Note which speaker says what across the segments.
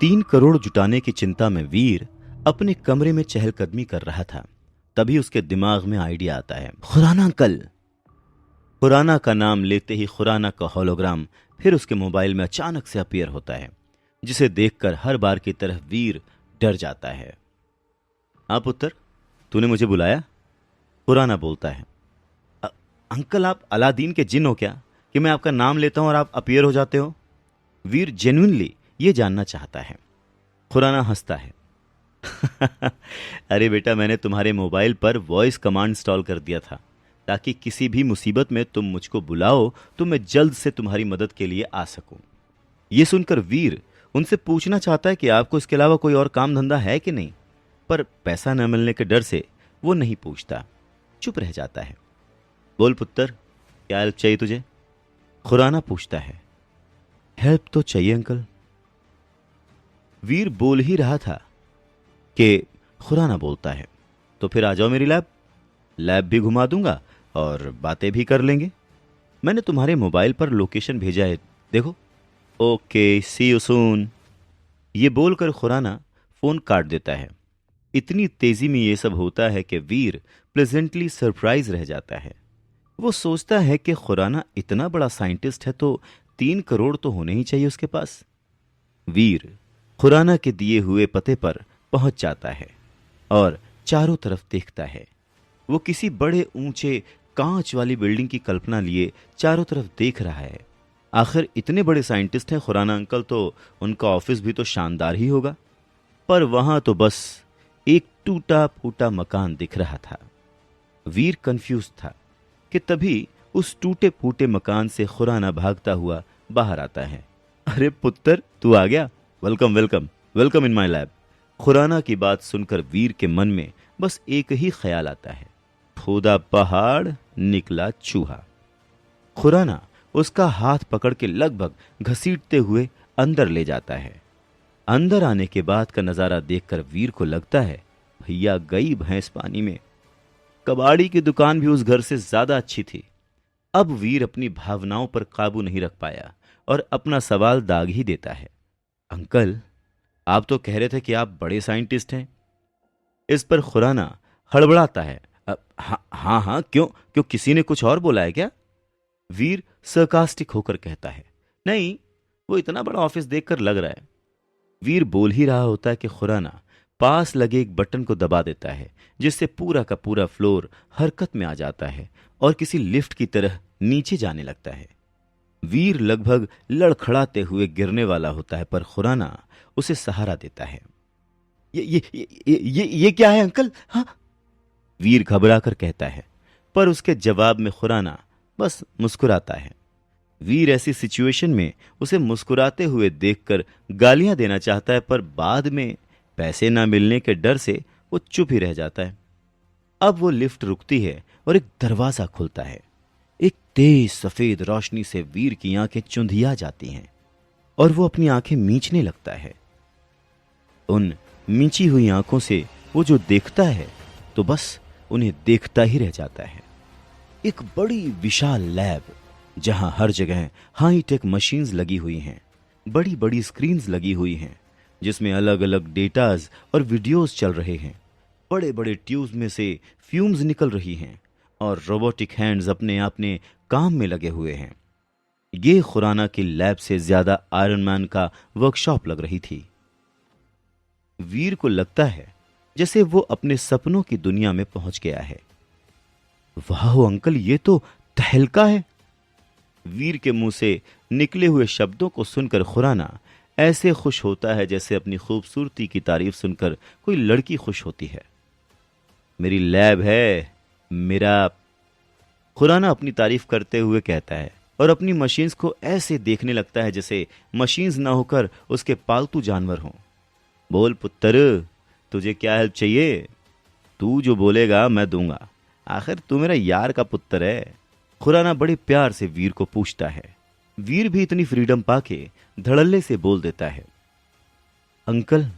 Speaker 1: 3 करोड़ जुटाने की चिंता में वीर अपने कमरे में चहलकदमी कर रहा था। तभी उसके दिमाग में आइडिया आता है। खुराना अंकल। खुराना का नाम लेते ही खुराना का होलोग्राम फिर उसके मोबाइल में अचानक से अपीयर होता है, जिसे देखकर हर बार की तरह वीर डर जाता है। हाँ पुत्र, तूने मुझे बुलाया? खुराना बोलता है। "अ- अंकल, आप अलादीन के जिन हो क्या कि मैं आपका नाम लेता हूं और आप अपीयर हो जाते हो?" वीर जेन्युइनली ये जानना चाहता है। खुराना हंसता है। अरे बेटा, मैंने तुम्हारे मोबाइल पर वॉइस कमांड इंस्टॉल कर दिया था ताकि किसी भी मुसीबत में तुम मुझको बुलाओ तो मैं जल्द से तुम्हारी मदद के लिए आ सकूं। ये सुनकर वीर उनसे पूछना चाहता है कि आपको इसके अलावा कोई और काम धंधा है कि नहीं, पर पैसा न मिलने के डर से वो नहीं पूछता, चुप रह जाता है। बोल पुत्र, क्या हेल्प चाहिए तुझे? खुराना पूछता है। हेल्प तो चाहिए अंकल। वीर बोल ही रहा था कि खुराना बोलता है, तो फिर आ जाओ मेरी लैब। लैब भी घुमा दूंगा और बातें भी कर लेंगे। मैंने तुम्हारे मोबाइल पर लोकेशन भेजा है, देखो। Okay, see you soon. ये बोलकर खुराना फोन काट देता है। इतनी तेजी में ये सब होता है कि वीर प्लेजेंटली सरप्राइज रह जाता है। वो सोचता है कि खुराना इतना बड़ा साइंटिस्ट है तो 3 करोड़ तो होने ही चाहिए उसके पास। वीर खुराना के दिए हुए पते पर पहुंच जाता है और चारों तरफ देखता है। वो किसी बड़े ऊंचे कांच वाली बिल्डिंग की कल्पना लिए चारों तरफ देख रहा है। आखिर इतने बड़े साइंटिस्ट हैं खुराना अंकल, तो उनका ऑफिस भी तो शानदार ही होगा। पर वहां तो बस एक टूटा फूटा मकान दिख रहा था। वीर कंफ्यूज था कि तभी उस टूटे फूटे मकान से खुराना भागता हुआ बाहर आता है। अरे पुत्र, तू आ गया। Welcome welcome welcome in my lab. Khurana की बात सुनकर वीर के मन में बस एक ही ख्याल आता है, खोदा पहाड़ निकला चूहा। खुराना उसका हाथ पकड़ के लगभग घसीटते हुए अंदर ले जाता है। अंदर आने के बाद का नजारा देखकर वीर को लगता है, भैया गई भैंस पानी में। कबाड़ी की दुकान भी उस घर से ज्यादा अच्छी थी। अब वीर अपनी भावनाओं पर काबू नहीं रख पाया और अपना सवाल दाग ही देता है। अंकल, आप तो कह रहे थे कि आप बड़े साइंटिस्ट हैं। इस पर खुराना हड़बड़ाता है। हाँ हाँ हाँ, क्यों क्यों किसी ने कुछ और बोला है क्या? वीर सरकास्टिक होकर कहता है। नहीं, वो इतना बड़ा ऑफिस देखकर लग रहा है। वीर बोल ही रहा होता है कि खुराना पास लगे एक बटन को दबा देता है, जिससे पूरा का पूरा फ्लोर हरकत में आ जाता है और किसी लिफ्ट की तरह नीचे जाने लगता है। वीर लगभग लड़खड़ाते हुए गिरने वाला होता है, पर खुराना उसे सहारा देता है। ये क्या है अंकल? हाँ, वीर घबरा कर कहता है, पर उसके जवाब में खुराना बस मुस्कुराता है। वीर ऐसी सिचुएशन में उसे मुस्कुराते हुए देखकर गालियां देना चाहता है, पर बाद में पैसे ना मिलने के डर से वो चुप ही रह जाता है। अब वो लिफ्ट रुकती है और एक दरवाजा खुलता है। एक तेज सफेद रोशनी से वीर की आंखें चुंधिया जाती हैं और वो अपनी आंखें मींचने लगता है। उन मींची हुई आंखों से वो जो देखता है तो बस उन्हें देखता ही रह जाता है। एक बड़ी विशाल लैब, जहां हर जगह हाईटेक मशीन्स लगी हुई हैं, बड़ी बड़ी स्क्रीन्स लगी हुई हैं जिसमें अलग अलग डेटाज और वीडियोस चल रहे हैं। बड़े बड़े ट्यूब्स में से फ्यूम्स निकल रही हैं और रोबोटिक हैंड्स अपने अपने काम में लगे हुए हैं। ये खुराना की लैब से ज्यादा आयरन मैन का वर्कशॉप लग रही थी। वीर को लगता है जैसे वो अपने सपनों की दुनिया में पहुंच गया है। वाह अंकल, ये तो तहलका है। वीर के मुंह से निकले हुए शब्दों को सुनकर खुराना ऐसे खुश होता है जैसे अपनी खूबसूरती की तारीफ सुनकर कोई लड़की खुश होती है। मेरी लैब है, मेरा। खुराना अपनी तारीफ करते हुए कहता है और अपनी मशीन्स को ऐसे देखने लगता है जैसे मशीन्स ना होकर उसके पालतू जानवर हों। बोल पुत्र, तुझे क्या हेल्प चाहिए? तू जो बोलेगा मैं दूंगा, आखिर तू मेरा यार का पुत्र है। खुराना बड़े प्यार से वीर को पूछता है। वीर भी इतनी फ्रीडम पाके धड़ल्ले से बोल देता है, अंकल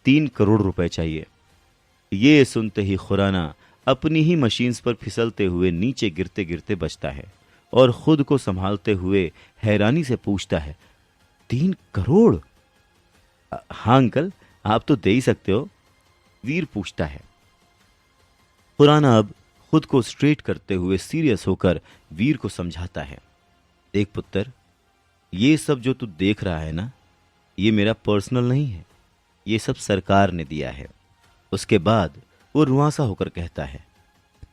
Speaker 1: 3 करोड़ रुपए चाहिए। ये सुनते ही खुराना अपनी ही मशीन्स पर फिसलते हुए नीचे गिरते गिरते बचता है और खुद को संभालते हुए हैरानी से पूछता है, 3 करोड़? हाँ अंकल, आप तो दे ही सकते हो, वीर पूछता है। खुराना अब खुद को स्ट्रेट करते हुए सीरियस होकर वीर को समझाता है। देख पुत्र, ये सब जो तू देख रहा है ना, ये मेरा पर्सनल नहीं है, ये सब सरकार ने दिया है। उसके बाद वो रुआंसा होकर कहता है,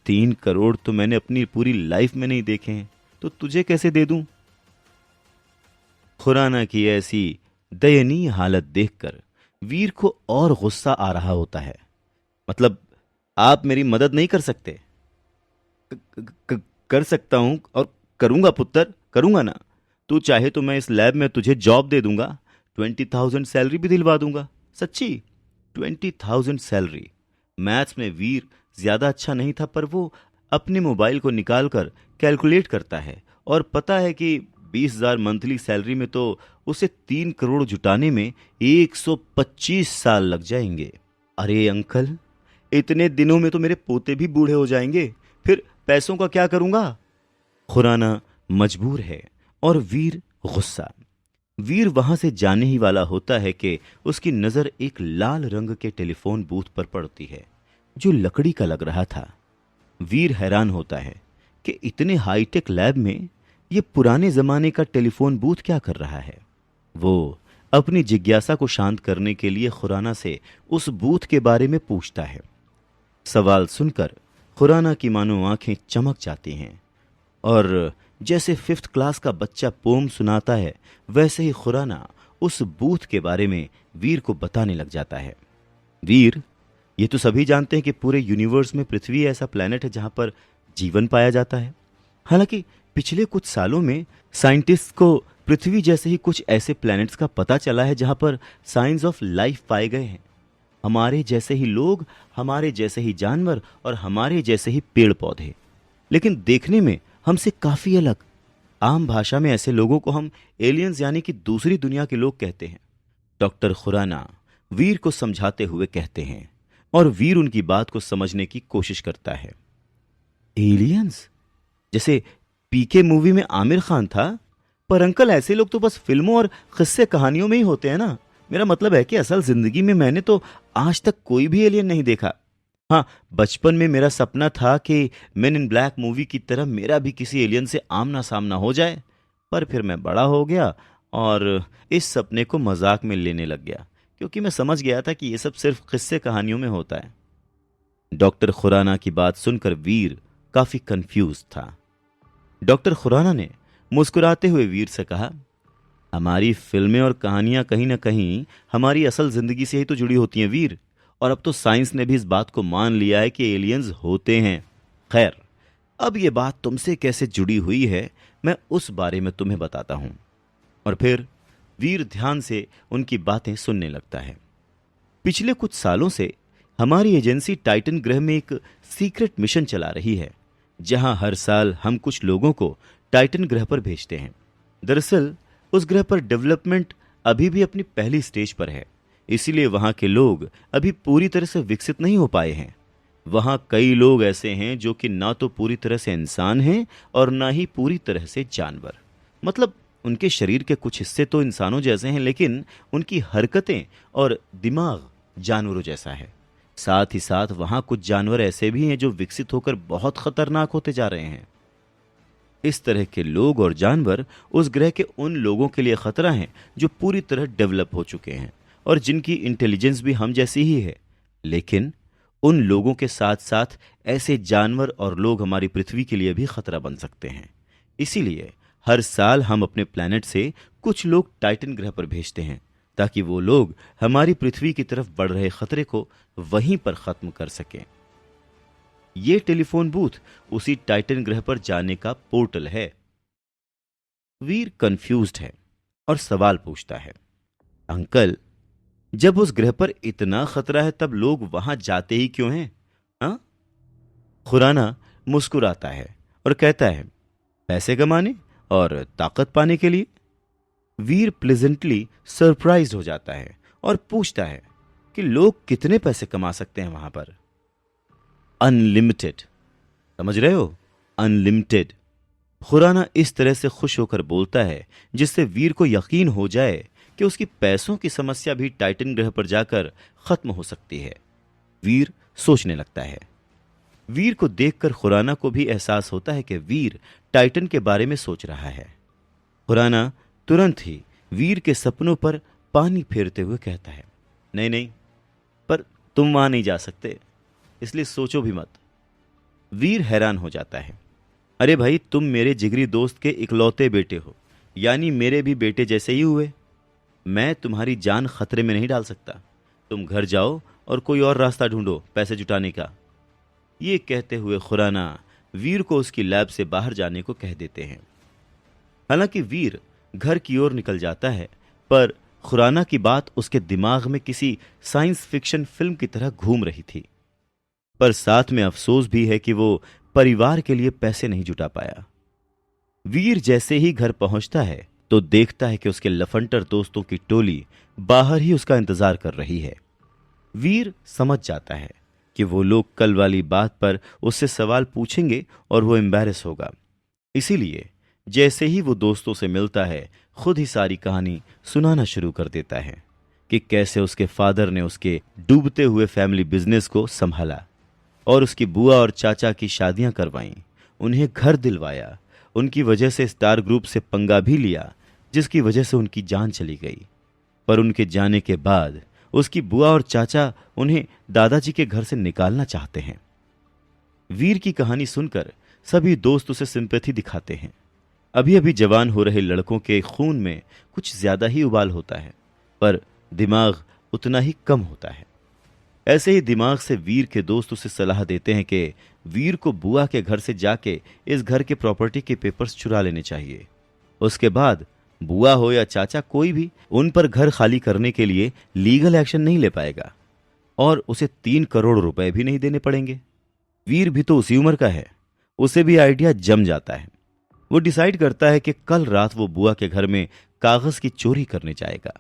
Speaker 1: 3 करोड़ तो मैंने अपनी पूरी लाइफ में नहीं देखे हैं, तो तुझे कैसे दे दूं? खुराना की ऐसी दयनीय हालत देखकर वीर को और गुस्सा आ रहा होता है। मतलब, आप मेरी मदद नहीं कर सकते? कर सकता हूं और करूंगा पुत्र, करूंगा ना। तू चाहे तो मैं इस लैब में तुझे जॉब दे दूंगा, 20,000 सैलरी भी दिलवा दूंगा। सच्ची, 20,000 सैलरी। मैथ्स में वीर ज्यादा अच्छा नहीं था, पर वो अपने मोबाइल को निकालकर कैलकुलेट करता है और पता है कि 20,000 मंथली सैलरी में तो उसे 3 करोड़ जुटाने में 125 साल लग जाएंगे। अरे अंकल, इतने दिनों में तो मेरे पोते भी बूढ़े हो जाएंगे, फिर पैसों का क्या करूंगा? खुराना मजबूर है और वीर गुस्सा। वीर वहां से जाने ही वाला होता है कि उसकी नजर एक लाल रंग के टेलीफोन बूथ पर पड़ती है जो लकड़ी का लग रहा था। वीर हैरान होता है कि इतने हाईटेक लैब में ये पुराने जमाने का टेलीफोन बूथ क्या कर रहा है। वो अपनी जिज्ञासा को शांत करने के लिए खुराना से उस बूथ के बारे में पूछता है। सवाल सुनकर खुराना की मानो आंखें चमक जाती हैं और जैसे 5th क्लास का बच्चा पोम सुनाता है, वैसे ही खुराना उस बूथ के बारे में वीर को बताने लग जाता है। वीर, ये तो सभी जानते हैं कि पूरे यूनिवर्स में पृथ्वी ऐसा प्लेनेट है जहां पर जीवन पाया जाता है। हालांकि पिछले कुछ सालों में साइंटिस्ट को पृथ्वी जैसे ही कुछ ऐसे प्लैनेट्स का पता चला है जहां पर साइंस ऑफ लाइफ पाए गए हैं। हमारे जैसे ही लोग, हमारे जैसे ही जानवर और हमारे जैसे ही पेड़ पौधे, लेकिन देखने में हमसे काफी अलग। आम भाषा में ऐसे लोगों को हम एलियंस यानी कि दूसरी दुनिया के लोग कहते हैं। डॉक्टर खुराना वीर को समझाते हुए कहते हैं और वीर उनकी बात को समझने की कोशिश करता है। एलियंस? जैसे पीके मूवी में आमिर खान था? पर अंकल, ऐसे लोग तो बस फिल्मों और किस्से कहानियों में ही होते हैं ना। मेरा मतलब है कि असल जिंदगी में मैंने तो आज तक कोई भी एलियन नहीं देखा। हाँ, बचपन में मेरा सपना था कि मैन इन ब्लैक मूवी की तरह मेरा भी किसी एलियन से आमना सामना हो जाए, पर फिर मैं बड़ा हो गया और इस सपने को मजाक में लेने लग गया, क्योंकि मैं समझ गया था कि यह सब सिर्फ किस्से कहानियों में होता है। डॉक्टर खुराना की बात सुनकर वीर काफी कंफ्यूज था। डॉक्टर खुराना ने मुस्कुराते हुए वीर से कहा, हमारी फिल्में और कहानियां कहीं ना कहीं हमारी असल जिंदगी से ही तो जुड़ी होती हैं वीर, और अब तो साइंस ने भी इस बात को मान लिया है कि एलियंस होते हैं। खैर, अब ये बात तुमसे कैसे जुड़ी हुई है, मैं उस बारे में तुम्हें बताता हूं। और फिर वीर ध्यान से उनकी बातें सुनने लगता है। पिछले कुछ सालों से हमारी एजेंसी टाइटन ग्रह में एक सीक्रेट मिशन चला रही है, जहां हर साल हम कुछ लोगों को टाइटन ग्रह पर भेजते हैं। दरअसल उस ग्रह पर डेवलपमेंट अभी भी अपनी पहली स्टेज पर है, इसीलिए वहां के लोग अभी पूरी तरह से विकसित नहीं हो पाए हैं। वहां कई लोग ऐसे हैं जो कि ना तो पूरी तरह से इंसान हैं और ना ही पूरी तरह से जानवर। मतलब, उनके शरीर के कुछ हिस्से तो इंसानों जैसे हैं, लेकिन उनकी हरकतें और दिमाग जानवरों जैसा है। साथ ही साथ वहां कुछ जानवर ऐसे भी हैं जो विकसित होकर बहुत खतरनाक होते जा रहे हैं। इस तरह के लोग और जानवर उस ग्रह के उन लोगों के लिए खतरा हैं जो पूरी तरह डेवलप हो चुके हैं और जिनकी इंटेलिजेंस भी हम जैसी ही है। लेकिन उन लोगों के साथ साथ ऐसे जानवर और लोग हमारी पृथ्वी के लिए भी खतरा बन सकते हैं। इसीलिए हर साल हम अपने प्लैनेट से कुछ लोग टाइटन ग्रह पर भेजते हैं, ताकि वो लोग हमारी पृथ्वी की तरफ बढ़ रहे खतरे को वहीं पर खत्म कर सकें। ये टेलीफोन बूथ उसी टाइटन ग्रह पर जाने का पोर्टल है। वीर कंफ्यूज्ड है और सवाल पूछता है, अंकल, जब उस ग्रह पर इतना खतरा है तब लोग वहां जाते ही क्यों हैं? हाँ? खुराना मुस्कुराता है और कहता है, पैसे कमाने और ताकत पाने के लिए। वीर प्लेजेंटली सरप्राइज हो जाता है और पूछता है कि लोग कितने पैसे कमा सकते हैं वहां पर? अनलिमिटेड। समझ रहे हो? अनलिमिटेड। खुराना इस तरह से खुश होकर बोलता है जिससे वीर को यकीन हो जाए कि उसकी पैसों की समस्या भी टाइटन ग्रह पर जाकर खत्म हो सकती है। वीर सोचने लगता है। वीर को देखकर खुराना को भी एहसास होता है कि वीर टाइटन के बारे में सोच रहा है। खुराना तुरंत ही वीर के सपनों पर पानी फेरते हुए कहता है, नहीं नहीं, पर तुम वहां नहीं जा सकते, इसलिए सोचो भी मत। वीर हैरान हो जाता है। अरे भाई, तुम मेरे जिगरी दोस्त के इकलौते बेटे हो, यानी मेरे भी बेटे जैसे ही हुए। मैं तुम्हारी जान खतरे में नहीं डाल सकता। तुम घर जाओ और कोई और रास्ता ढूंढो पैसे जुटाने का। ये कहते हुए खुराना वीर को उसकी लैब से बाहर जाने को कह देते हैं। हालांकि वीर घर की ओर निकल जाता है, पर खुराना की बात उसके दिमाग में किसी साइंस फिक्शन फिल्म की तरह घूम रही थी। पर साथ में अफसोस भी है कि वो परिवार के लिए पैसे नहीं जुटा पाया। वीर जैसे ही घर पहुंचता है तो देखता है कि उसके लफंटर दोस्तों की टोली बाहर ही उसका इंतजार कर रही है। वीर समझ जाता है कि वो लोग कल वाली बात पर उससे सवाल पूछेंगे और वो एम्बैरेस होगा। इसीलिए जैसे ही वो दोस्तों से मिलता है, खुद ही सारी कहानी सुनाना शुरू कर देता है कि कैसे उसके फादर ने उसके डूबते हुए फैमिली बिजनेस को संभाला और उसकी बुआ और चाचा की शादियां करवाईं, उन्हें घर दिलवाया, उनकी वजह से स्टार ग्रुप से पंगा भी लिया, जिसकी वजह से उनकी जान चली गई। पर उनके जाने के बाद उसकी बुआ और चाचा उन्हें दादाजी के घर से निकालना चाहते हैं। वीर की कहानी सुनकर सभी दोस्त उसे सिंपैथी दिखाते हैं। अभी अभी जवान हो रहे लड़कों के खून में कुछ ज्यादा ही उबाल होता है, पर दिमाग उतना ही कम होता है। ऐसे ही दिमाग से वीर के दोस्त उसे सलाह देते हैं कि वीर को बुआ के घर से जाके इस घर के प्रॉपर्टी के पेपर्स चुरा लेने चाहिए। उसके बाद बुआ हो या चाचा, कोई भी उन पर घर खाली करने के लिए लीगल एक्शन नहीं ले पाएगा और उसे 3 करोड़ रुपए भी नहीं देने पड़ेंगे। वीर भी तो उसी उम्र का है, उसे भी आइडिया जम जाता है। वो डिसाइड करता है कि कल रात वो बुआ के घर में कागज की चोरी करने जाएगा।